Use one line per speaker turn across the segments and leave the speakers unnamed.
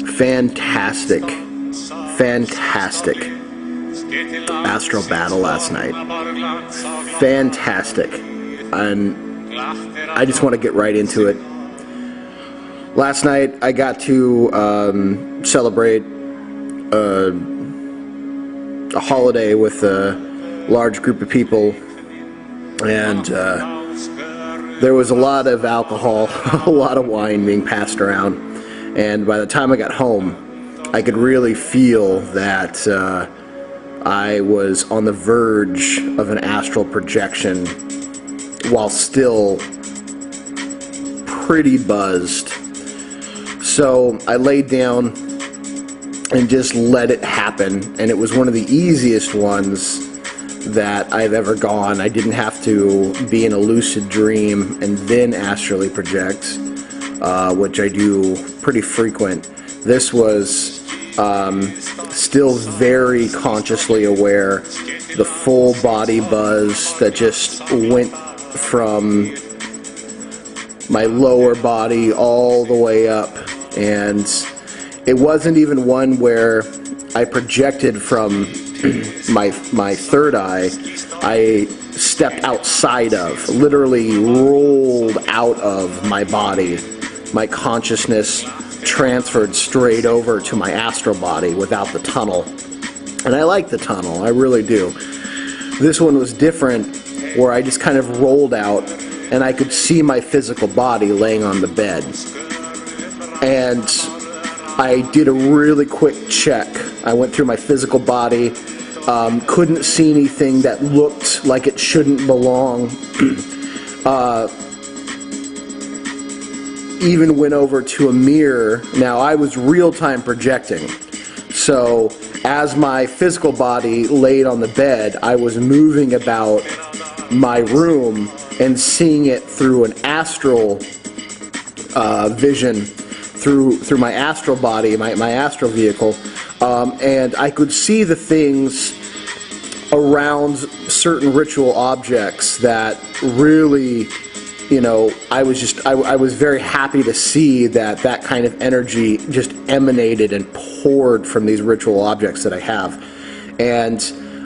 fantastic astral battle last night. Fantastic. And I just want to get right into it. Last night I got to celebrate a holiday with a large group of people, and there was a lot of alcohol, a lot of wine being passed around, and by the time I got home I could really feel that I was on the verge of an astral projection while still pretty buzzed. So I laid down and just let it happen, and it was one of the easiest ones that I've ever gone. I didn't have to be in a lucid dream and then astrally project, which I do pretty frequent. This was still very consciously aware, the full body buzz that just went from my lower body all the way up, and it wasn't even one where I projected from my third eye. I stepped outside of, literally rolled out of my body. My consciousness transferred straight over to my astral body without the tunnel. And I like the tunnel, I really do. This one was different, where I just kind of rolled out and I could see my physical body laying on the bed. And I did a really quick check. I went through my physical body, couldn't see anything that looked like it shouldn't belong. Even went over to a mirror. Now, I was real-time projecting, so as my physical body laid on the bed, I was moving about my room and seeing it through an astral vision, through my astral body, my astral vehicle, and I could see the things around certain ritual objects that really, you know, I was very happy to see that kind of energy just emanated and poured from these ritual objects that I have. And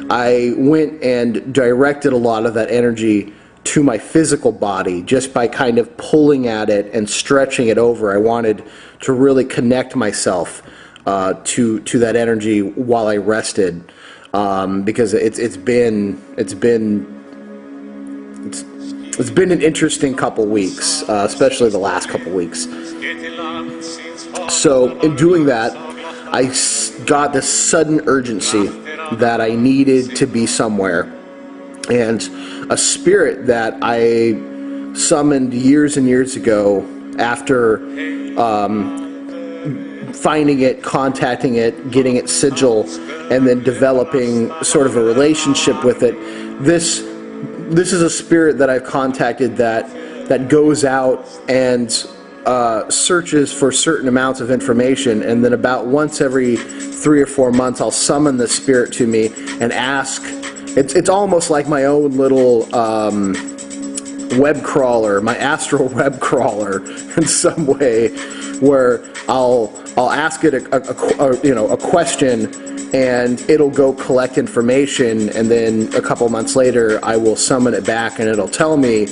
I went and directed a lot of that energy to my physical body just by kind of pulling at it and stretching it over. I wanted to really connect myself to that energy while I rested, because it's been an interesting couple weeks, especially the last couple weeks. So in doing that, I got this sudden urgency that I needed to be somewhere, and a spirit that I summoned years and years ago after finding it, contacting it, getting its sigil, and then developing sort of a relationship with it. This is a spirit that I've contacted that goes out and searches for certain amounts of information, and then about once every 3 or 4 months I'll summon the spirit to me and ask. It's almost like my own little web crawler, my astral web crawler in some way, where I'll ask it a question, and it'll go collect information, and then a couple months later I will summon it back and it'll tell me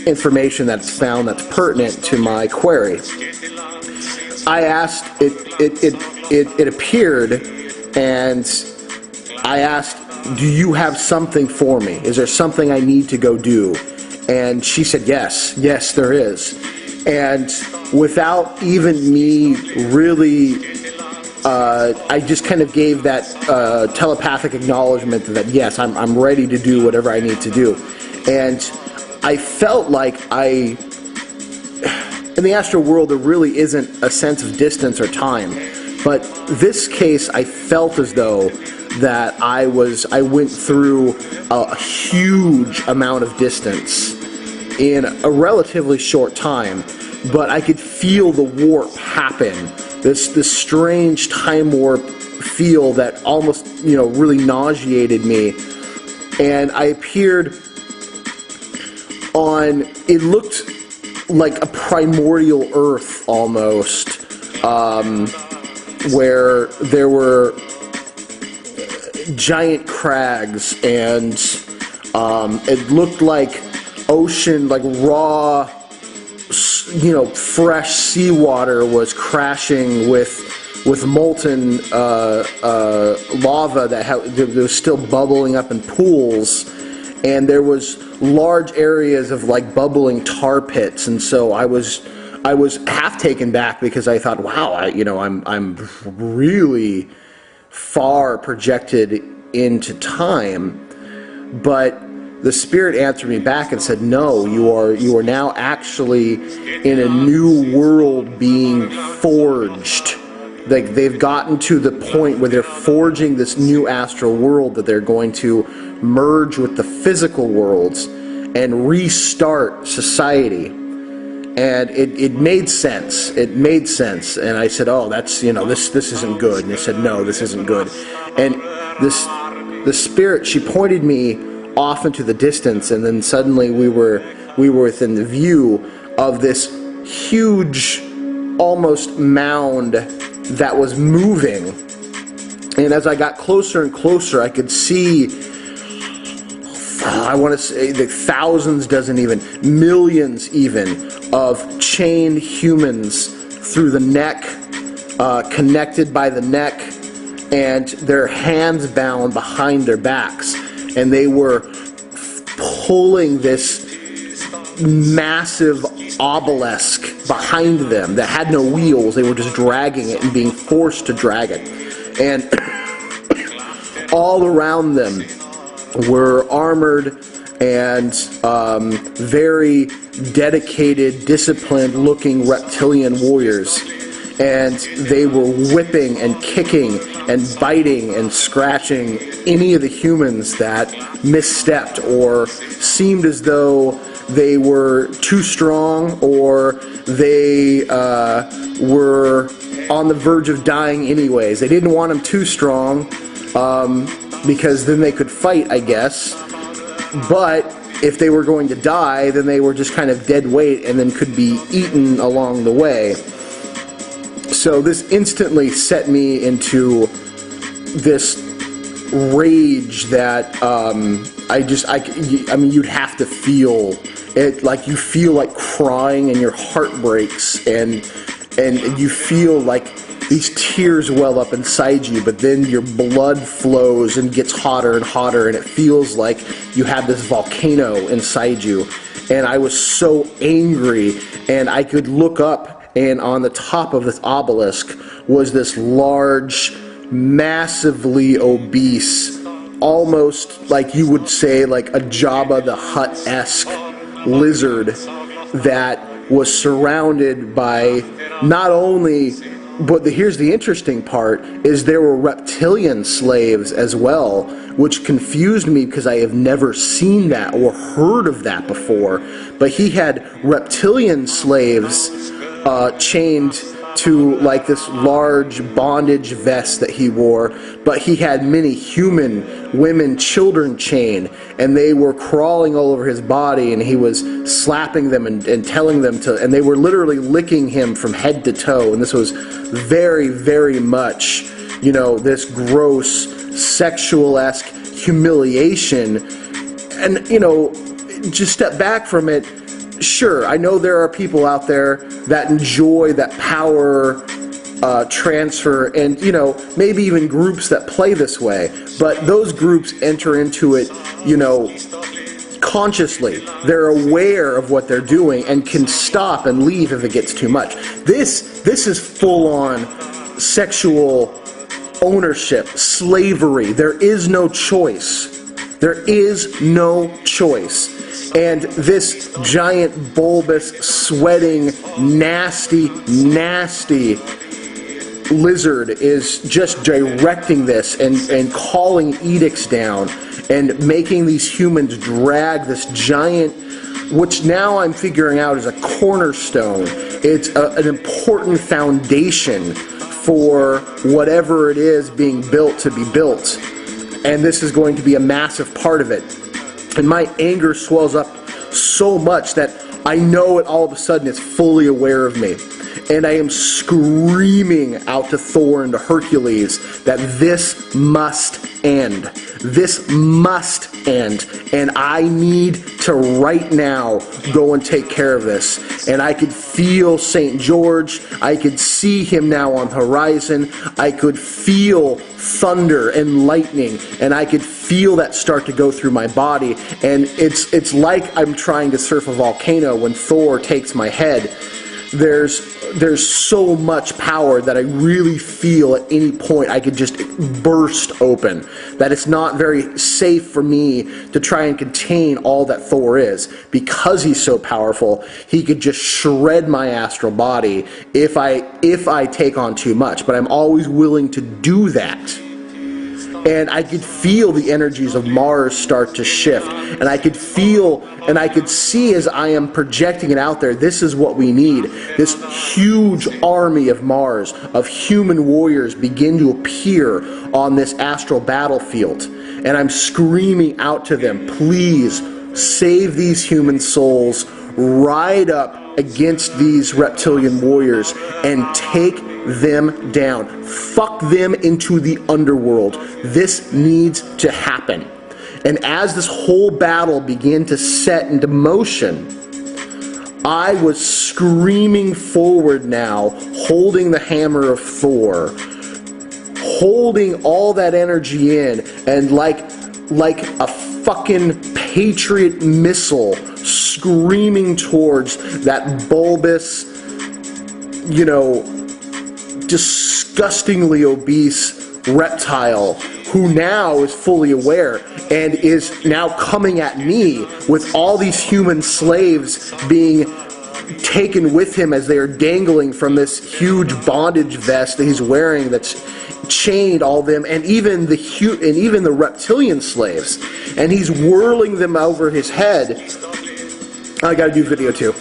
information that's found that's pertinent to my query. I asked, it appeared, and I asked, do you have something for me? Is there something I need to go do? And she said, yes, there is. And without even me really, I just kind of gave that telepathic acknowledgement that yes, I'm ready to do whatever I need to do. And I felt like in the astral world there really isn't a sense of distance or time, but this case I felt as though that I went through a huge amount of distance in a relatively short time, but I could feel the warp happen, this strange time warp feel that almost, really nauseated me. And I appeared on, it looked like a primordial earth almost, where there were giant crags, and it looked like ocean, like raw, fresh seawater was crashing with molten lava that was still bubbling up in pools, and there was large areas of like bubbling tar pits. And so I was half taken back, because I thought, wow, I'm really far projected into time. But the Spirit answered me back and said, no, you are now actually in a new world being forged. Like, they've gotten to the point where they're forging this new astral world that they're going to merge with the physical worlds and restart society. And it made sense. It made sense. And I said, oh, that's, this isn't good. And they said, no, this isn't good. And the Spirit, she pointed me off into the distance, and then suddenly we were within the view of this huge, almost mound that was moving. And as I got closer and closer, I could see, I want to say the thousands, doesn't even, millions even, of chained humans through the neck, connected by the neck, and their hands bound behind their backs. And they were pulling this massive obelisk behind them that had no wheels. They were just dragging it and being forced to drag it. And all around them were armored and very dedicated, disciplined-looking reptilian warriors. And they were whipping and kicking and biting and scratching any of the humans that misstepped or seemed as though they were too strong, or they were on the verge of dying anyways. They didn't want them too strong, because then they could fight, I guess. But if they were going to die, then they were just kind of dead weight and then could be eaten along the way. So this instantly set me into this rage that I mean, you'd have to feel it, like you feel like crying and your heart breaks, and you feel like these tears well up inside you, but then your blood flows and gets hotter and hotter, and it feels like you have this volcano inside you. And I was so angry, and I could look up, and on the top of this obelisk was this large, massively obese, almost like you would say like a Jabba the Hutt-esque lizard that was surrounded by not only, but here's the interesting part, is there were reptilian slaves as well, which confused me because I have never seen that or heard of that before. But he had reptilian slaves chained to like this large bondage vest that he wore, but he had many human women, children chained, and they were crawling all over his body, and he was slapping them and telling them to, and they were literally licking him from head to toe. And this was very, very much, this gross sexual-esque humiliation. And just step back from it. Sure, I know there are people out there that enjoy that power transfer, and maybe even groups that play this way, but those groups enter into it consciously. They're aware of what they're doing and can stop and leave if it gets too much. This is full-on sexual ownership, slavery. There is no choice. There is no choice. And this giant, bulbous, sweating, nasty, nasty lizard is just directing this and calling edicts down and making these humans drag this giant, which now I'm figuring out is a cornerstone. It's an important foundation for whatever it is being built to be built. And this is going to be a massive part of it. And my anger swells up so much that I know it all of a sudden it's fully aware of me. And I am screaming out to Thor and to Hercules that this must end. This must end. And I need to right now go and take care of this. And I could feel St. George. I could see him now on the horizon. I could feel thunder and lightning. And I could feel that start to go through my body. And it's like I'm trying to surf a volcano when Thor takes my head. There's so much power that I really feel at any point I could just burst open. That it's not very safe for me to try and contain all that Thor is. Because he's so powerful, he could just shred my astral body if I take on too much. But I'm always willing to do that. And I could feel the energies of Mars start to shift. And I could feel and I could see as I am projecting it out there, this is what we need. This huge army of Mars, of human warriors, begin to appear on this astral battlefield. And I'm screaming out to them, please save these human souls, ride up against these reptilian warriors, and take them down. Fuck them into the underworld. This needs to happen. And as this whole battle began to set into motion, I was screaming forward now, holding the hammer of Thor, holding all that energy in, and like a fucking Patriot missile screaming towards that bulbous, you know, disgustingly obese reptile who now is fully aware and is now coming at me with all these human slaves being taken with him as they are dangling from this huge bondage vest that he's wearing that's chained all them, and even the reptilian slaves, and he's whirling them over his head. I gotta do video 2.